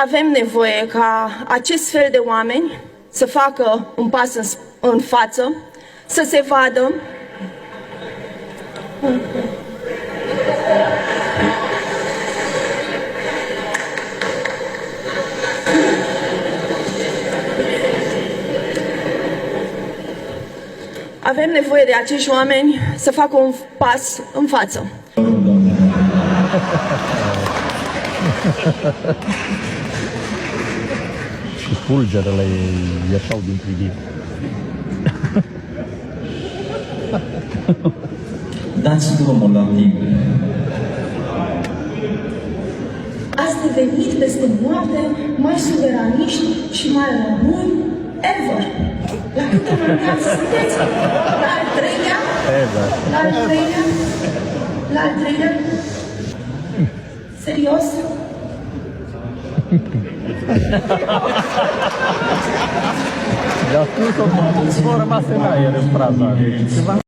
Avem nevoie ca acest fel de oameni să facă un pas în față, să se vadă. Avem nevoie de acești oameni să facă un pas în față. Și fulgerele ieșau din privire. Dați drumul la timp. Ați devenit peste noapte mai suveraniști și mai români ever. La câte mondial sunteți? La al treilea? Ever. La al treilea? La al treilea? Serios? Dar spus-o, rămas în aer în fraza.